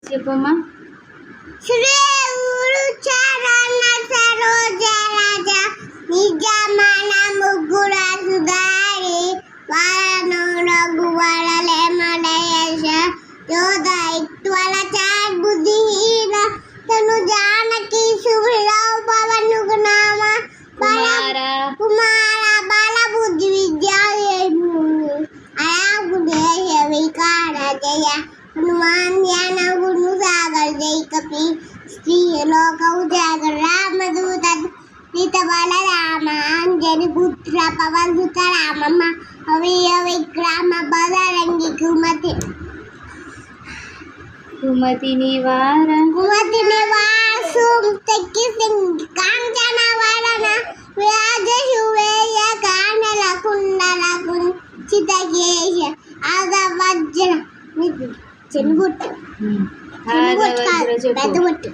చెప్పమ్మా. శ్రీ ఊరు చరణ సరోజరాజ నిజమన ముగ్గుర సుధారి వారను రఘువరలే మలయేశ యోధ ఇత్వల చార్ బుద్ధిహీన తను జానకి సుభిరావు పవను నామ కుమార బల బుద్ధి విద్యా అయా గుదేశ వికార జయ हनुमान ज्ञान गुरु सागर जय कपि श्री लोक उजागर रामदूत सीत बल राम अंजनी पुत्र पवन सुत राम अवय विक्राम बदरंगी कुमति निवार सुम तक्की सिंह कांचन वरण व्याज शुभेय कानल कुंडल कुंचितकेश आग वज्र చెన్బుట్టు చెన్బుట్టు పెద్ద బుట్టు